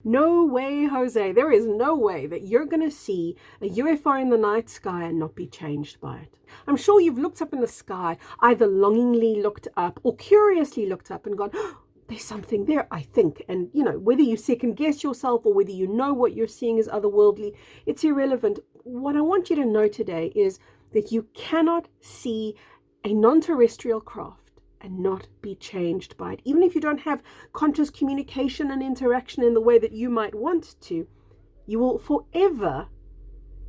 No way, Jose. There is no way that you're going to see a UFO in the night sky and not be changed by it. I'm sure you've looked up in the sky, either longingly looked up or curiously looked up and gone, oh, there's something there, I think. And, you know, whether you second guess yourself or whether you know what you're seeing is otherworldly, it's irrelevant. What I want you to know today is that you cannot see a non-terrestrial craft and not be changed by it. Even if you don't have conscious communication and interaction in the way that you might want to, you will forever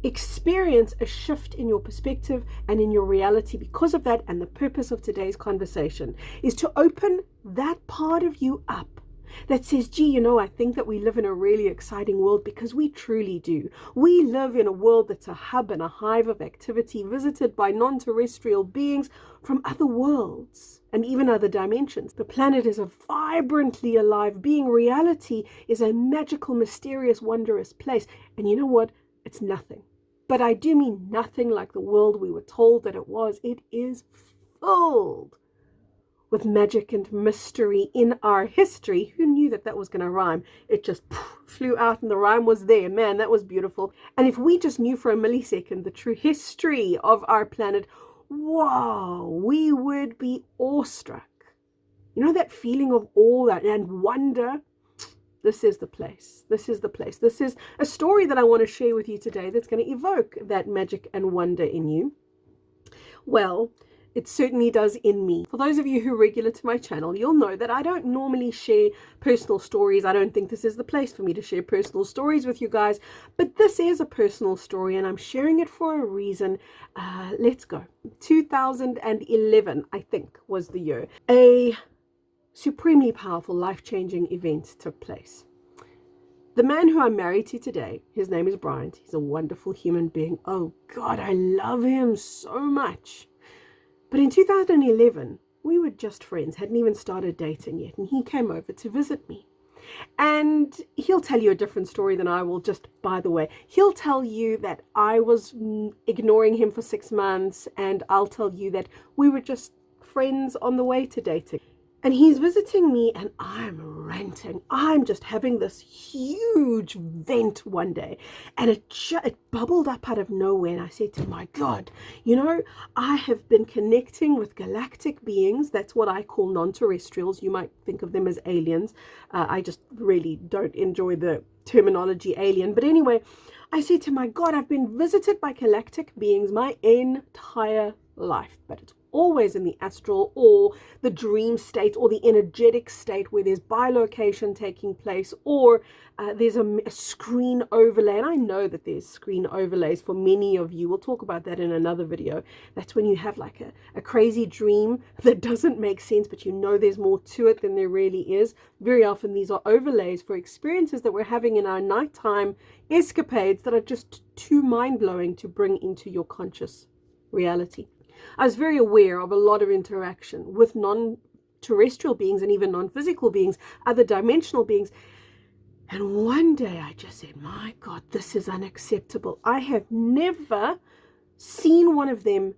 experience a shift in your perspective and in your reality because of that. And the purpose of today's conversation is to open that part of you up that says, gee, you know, I think that we live in a really exciting world, because we truly do. We live in a world that's a hub and a hive of activity, visited by non-terrestrial beings from other worlds and even other dimensions. The planet is a vibrantly alive being. Reality is a magical, mysterious, wondrous place. And you know what? It's nothing. But I do mean nothing like the world we were told that it was. It is filled with magic and mystery in our history. Who knew that that was going to rhyme? It just flew out and the rhyme was there. Man, that was beautiful. And if we just knew for a millisecond the true history of our planet, wow, we would be awestruck. You know that feeling of awe and wonder? This is the place. This is the place. This is a story that I want to share with you today that's going to evoke that magic and wonder in you. Well, it certainly does in me. For those of you who are regular to my channel, you'll know that I don't normally share personal stories. I don't think this is the place for me to share personal stories with you guys, but this is a personal story and I'm sharing it for a reason. Let's go. 2011, I think, was the year. A supremely powerful, life-changing event took place. The man who I'm married to today, his name is Bryant. He's a wonderful human being. Oh God, I love him so much. But in 2011, we were just friends, hadn't even started dating yet, and he came over to visit me. And he'll tell you a different story than I will, just by the way. He'll tell you that I was ignoring him for 6 months, and I'll tell you that we were just friends on the way to dating. And he's visiting me and I'm ranting. I'm just having this huge vent one day. And it bubbled up out of nowhere. And I said to him, my God, you know, I have been connecting with galactic beings. That's what I call non-terrestrials. You might think of them as aliens. I just really don't enjoy the terminology alien. But anyway, I said to him, my God, I've been visited by galactic beings my entire life. But it's always in the astral or the dream state or the energetic state where there's bilocation taking place, or there's a screen overlay. And I know that there's screen overlays for many of you. We'll talk about that in another video. That's when you have like a crazy dream that doesn't make sense, but you know there's more to it than there really is. Very often these are overlays for experiences that we're having in our nighttime escapades that are just too mind-blowing to bring into your conscious reality. I was very aware of a lot of interaction with non-terrestrial beings and even non-physical beings, other dimensional beings. And one day I just said, my God, this is unacceptable. I have never seen one of them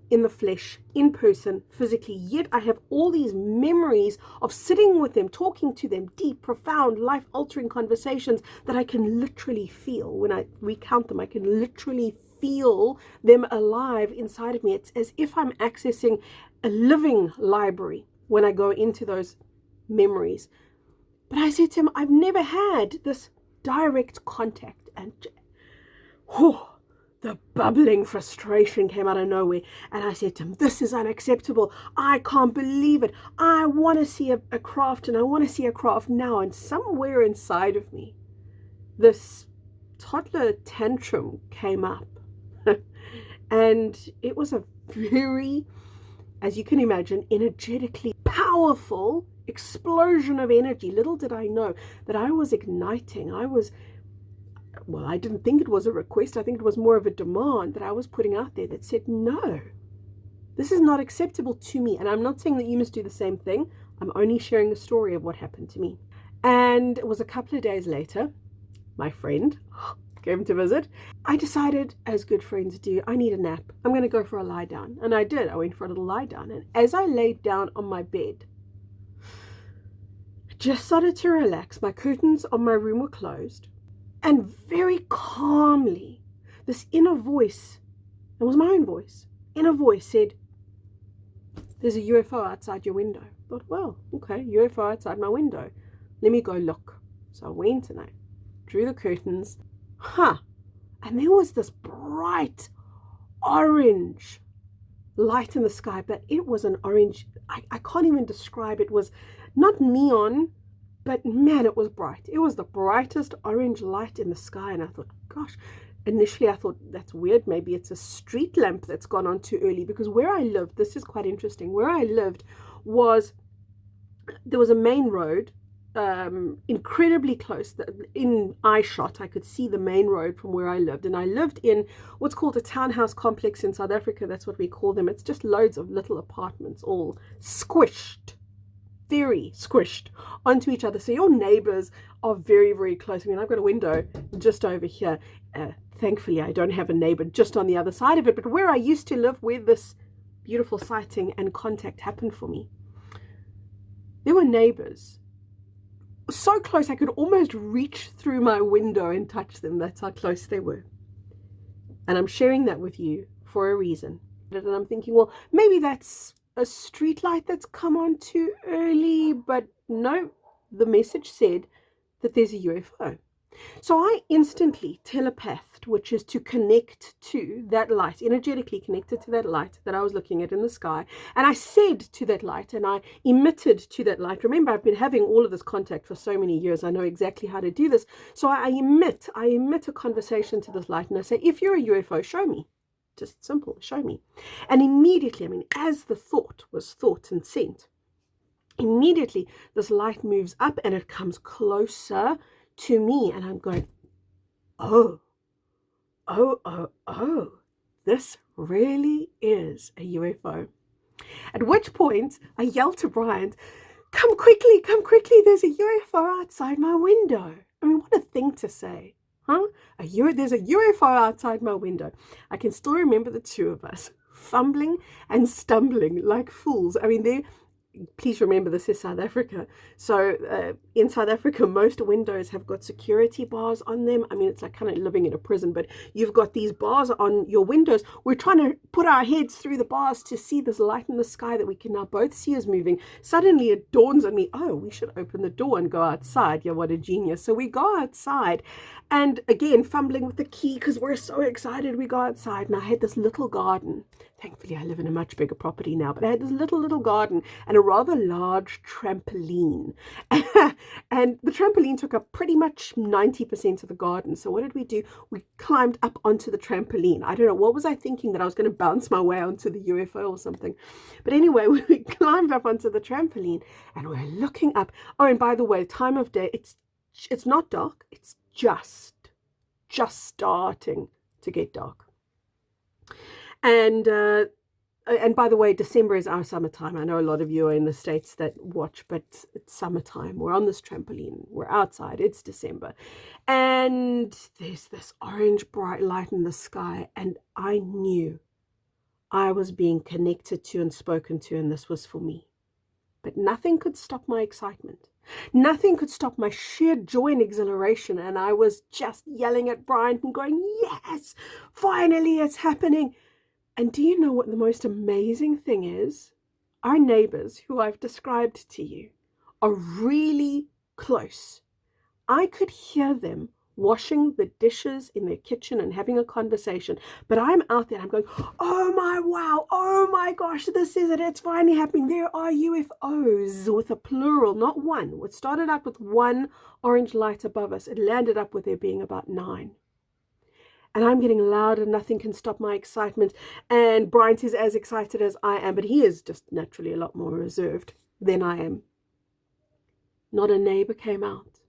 in the flesh, in person, physically. Yet I have all these memories of sitting with them, talking to them, deep, profound, life-altering conversations that I can literally feel. When I recount them, I can literally feel them alive inside of me. It's as if I'm accessing a living library when I go into those memories. But I said to him, I've never had this direct contact. And the bubbling frustration came out of nowhere. And I said to him, this is unacceptable. I can't believe it. I want to see a craft, and I want to see a craft now. And somewhere inside of me, this toddler tantrum came up. And it was a very, as you can imagine, energetically powerful explosion of energy. Little did I know that I was igniting. I didn't think it was a request. I think it was more of a demand that I was putting out there that said, no, this is not acceptable to me. And I'm not saying that you must do the same thing. I'm only sharing the story of what happened to me. And it was a couple of days later, my friend came to visit. I decided, as good friends do, I need a nap. I'm going to go for a lie down. And I did. I went for a little lie down. And as I laid down on my bed, Just started to relax. My curtains on my room were closed. And very calmly, this inner voice, it was my own voice, inner voice said, there's a UFO outside your window. I thought, well, okay, UFO outside my window. Let me go look. So I went and I drew the curtains. And there was this bright orange light in the sky, but it was an orange, I can't even describe. It was not neon, but man, it was bright. It was the brightest orange light in the sky. And I thought, gosh, initially I thought that's weird. Maybe it's a street lamp that's gone on too early, because where I lived, this is quite interesting. Where I lived there was a main road, incredibly close. In eye shot, I could see the main road from where I lived. And I lived in what's called a townhouse complex in South Africa. That's what we call them. It's just loads of little apartments, all squished, very squished onto each other. So your neighbors are very, very close. I mean, I've got a window just over here. Thankfully, I don't have a neighbor just on the other side of it. But where I used to live, where this beautiful sighting and contact happened for me, there were neighbors so close I could almost reach through my window and touch them. That's how close they were. And I'm sharing that with you for a reason. And I'm thinking, well, maybe that's a street light that's come on too early. But no, the message said that there's a UFO. So I instantly telepathed, which is to connect to that light, energetically connected to that light that I was looking at in the sky. And I said to that light, and I emitted to that light. Remember, I've been having all of this contact for so many years. I know exactly how to do this. So I emit a conversation to this light, and I say, if you're a UFO, show me. Just simple, show me. And immediately, I mean, as the thought was thought and sent, immediately this light moves up and it comes closer to me, and I'm going, oh, this really is a UFO. At which point I yelled to Brian, come quickly, there's a UFO outside my window. I mean, what a thing to say, huh? There's a UFO outside my window. I can still remember the two of us fumbling and stumbling like fools. I mean, please remember, this is South Africa. So in South Africa, most windows have got security bars on them. I mean, it's like kind of living in a prison, but you've got these bars on your windows. We're trying to put our heads through the bars to see this light in the sky that we can now both see is moving. Suddenly it dawns on me, oh, we should open the door and go outside. Yeah, what a genius. So we go outside, and again, fumbling with the key because we're so excited. We go outside, and I had this little garden. Thankfully, I live in a much bigger property now, but I had this little garden and a rather large trampoline. And the trampoline took up pretty much 90% of the garden. So what did we do? We climbed up onto the trampoline. I don't know, what was I thinking, that I was going to bounce my way onto the UFO or something? But anyway, we climbed up onto the trampoline and we're looking up. Oh, and by the way, time of day, it's not dark. It's just starting to get dark. And by the way, December is our summertime. I know a lot of you are in the States that watch, but it's summertime. We're on this trampoline. We're outside. It's December. And there's this orange bright light in the sky. And I knew I was being connected to and spoken to, and this was for me. But nothing could stop my excitement. Nothing could stop my sheer joy and exhilaration. And I was just yelling at Brian and going, yes, finally it's happening. And do you know what the most amazing thing is? Our neighbors, who I've described to you, are really close. I could hear them washing the dishes in their kitchen and having a conversation. But I'm out there and I'm going, oh my wow, oh my gosh, this is it. It's finally happening. There are UFOs, with a plural, not one. It started out with one orange light above us. It landed up with there being about 9. And I'm getting loud and nothing can stop my excitement. And Bryant is as excited as I am, but he is just naturally a lot more reserved than I am. Not a neighbor came out.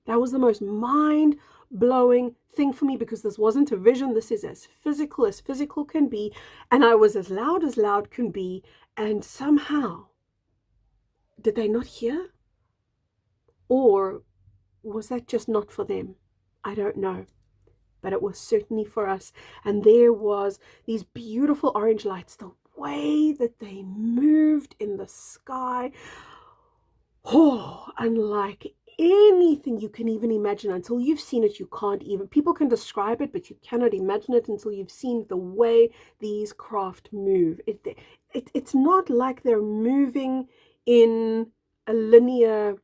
That was the most mind-blowing thing for me, because this wasn't a vision. This is as physical can be. And I was as loud can be. And somehow, did they not hear? Or was that just not for them? I don't know. But it was certainly for us. And there was these beautiful orange lights, the way that they moved in the sky. Oh, unlike anything you can even imagine. Until you've seen it, you can't even, people can describe it, but you cannot imagine it until you've seen the way these craft move. It's not like they're moving in a linear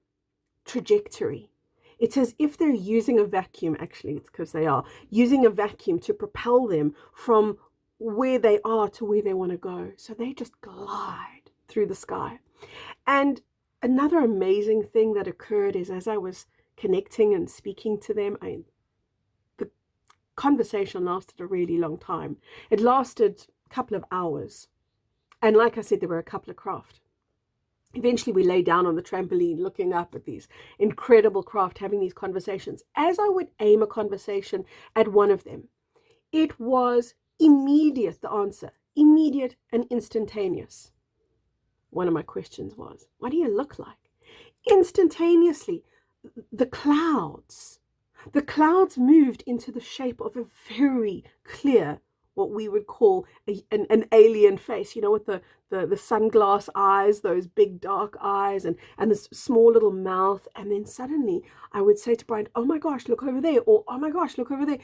trajectory. It's as if they're using a vacuum. Actually, it's because they are using a vacuum to propel them from where they are to where they want to go. So they just glide through the sky. And another amazing thing that occurred is, as I was connecting and speaking to them, the conversation lasted a really long time. It lasted a couple of hours. And like I said, there were a couple of craft. Eventually, we lay down on the trampoline looking up at these incredible craft, having these conversations. As I would aim a conversation at one of them, it was immediate, the answer, immediate and instantaneous. One of my questions was, what do you look like? Instantaneously, the clouds moved into the shape of a very clear, what we would call an alien face, you know, with the sunglass eyes, those big dark eyes, and this small little mouth. And then suddenly I would say to Brian, oh my gosh, look over there, or oh my gosh, look over there.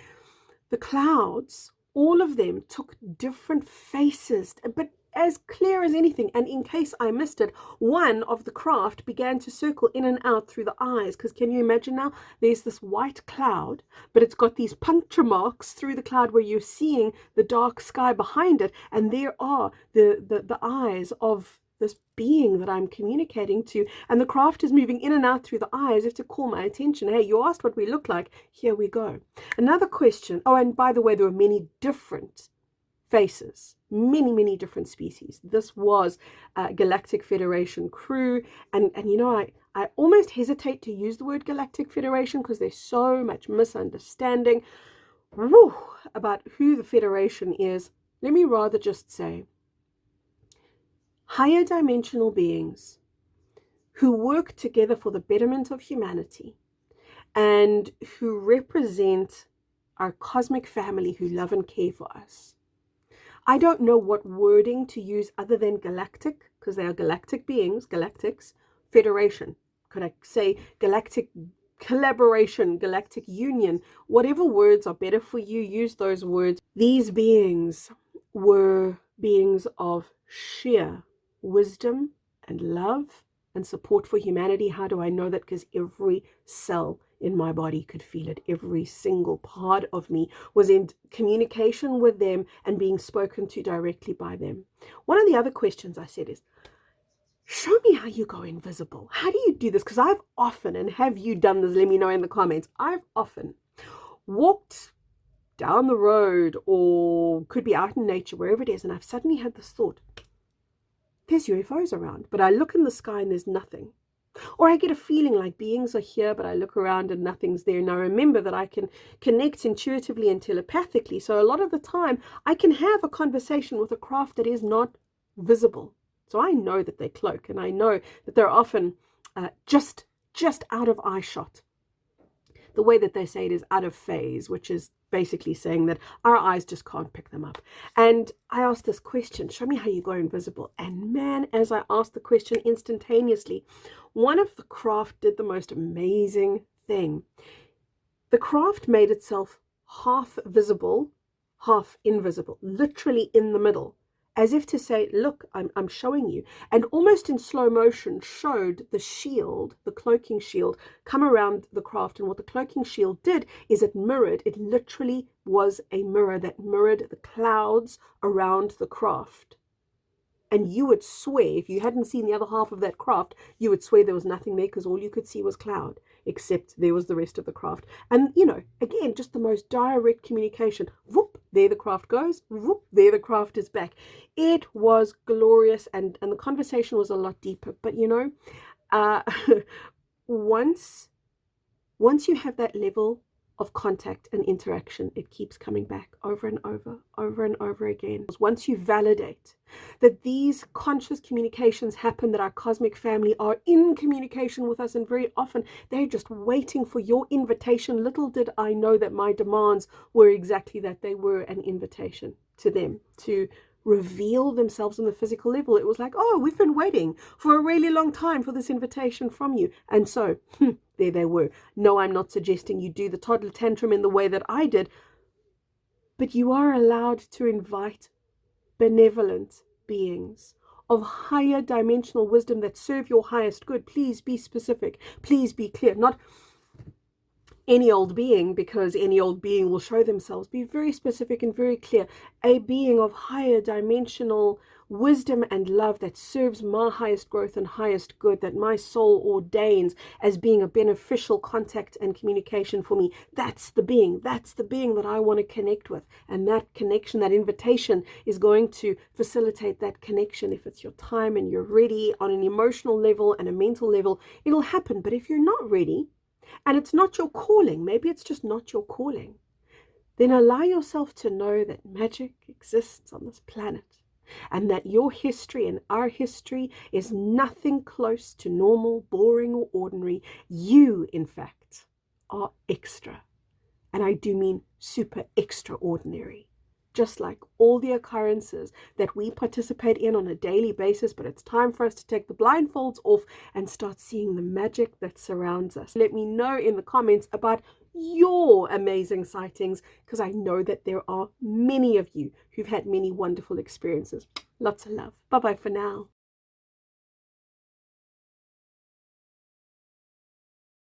The clouds, all of them took different faces, but as clear as anything. And in case I missed it, one of the craft began to circle in and out through the eyes, because can you imagine now, there's this white cloud, but it's got these puncture marks through the cloud where you're seeing the dark sky behind it, and there are the eyes of this being that I'm communicating to, and the craft is moving in and out through the eyes as if to call my attention. Hey, you asked what we look like, here we go. Another question. Oh, and by the way, there were many different faces, many different species. This was Galactic Federation crew, and you know, I almost hesitate to use the word Galactic Federation because there's so much misunderstanding about who the Federation is. Let me rather just say higher dimensional beings who work together for the betterment of humanity and who represent our cosmic family who love and care for us. I don't know what wording to use other than galactic, because they are galactic beings, galactics, federation. Could I say galactic collaboration, galactic union? Whatever words are better for you, use those words. These beings were beings of sheer wisdom and love and support for humanity. How do I know that? Because every cell in my body could feel it. Every single part of me was in communication with them and being spoken to directly by them. One of the other questions I said is, show me how you go invisible. How do you do this? Because I've often, and have you done this? Let me know in the comments. I've often walked down the road or could be out in nature, wherever it is, and I've suddenly had this thought, there's UFOs around, but I look in the sky and there's nothing. Or I get a feeling like beings are here, but I look around and nothing's there. Now remember that I can connect intuitively and telepathically. So a lot of the time I can have a conversation with a craft that is not visible. So I know that they cloak, and I know that they're often just out of eye shot. The way that they say it is out of phase, which is basically saying that our eyes just can't pick them up. And I asked this question, show me how you go invisible. And man, as I asked the question, instantaneously, one of the craft did the most amazing thing. The craft made itself half visible, half invisible, literally in the middle, as if to say, look, I'm showing you. And almost in slow motion showed the shield, the cloaking shield, come around the craft. And what the cloaking shield did is it literally was a mirror that mirrored the clouds around the craft. And you would swear, if you hadn't seen the other half of that craft, you would swear there was nothing there, because all you could see was cloud, except there was the rest of the craft. And, you know, again, just the most direct communication. Whoop, there the craft goes. Whoop, there the craft is back. It was glorious, and the conversation was a lot deeper. But, you know, once you have that level of contact and interaction, it keeps coming back over and over again. Once you validate that these conscious communications happen, that our cosmic family are in communication with us, and very often they're just waiting for your invitation. Little did I know that my demands were exactly that. They were an invitation to them to reveal themselves on the physical level. It was like, oh, we've been waiting for a really long time for this invitation from you. And so there they were. No, I'm not suggesting you do the toddler tantrum in the way that I did, but you are allowed to invite benevolent beings of higher dimensional wisdom that serve your highest good. Please be specific. Please be clear. Not any old being, because any old being will show themselves. Be very specific and very clear. A being of higher dimensional wisdom and love that serves my highest growth and highest good, that my soul ordains as being a beneficial contact and communication for me. That's the being that I want to connect with. And that connection, that invitation, is going to facilitate that connection. If it's your time and you're ready on an emotional level and a mental level, it'll happen. But if you're not ready, and it's not your calling, maybe it's just not your calling, then allow yourself to know that magic exists on this planet, and that your history and our history is nothing close to normal, boring, or ordinary. You, in fact, are extra. And I do mean super extraordinary. Just like all the occurrences that we participate in on a daily basis, but it's time for us to take the blindfolds off and start seeing the magic that surrounds us. Let me know in the comments about your amazing sightings, because I know that there are many of you who've had many wonderful experiences. Lots of love. Bye-bye for now.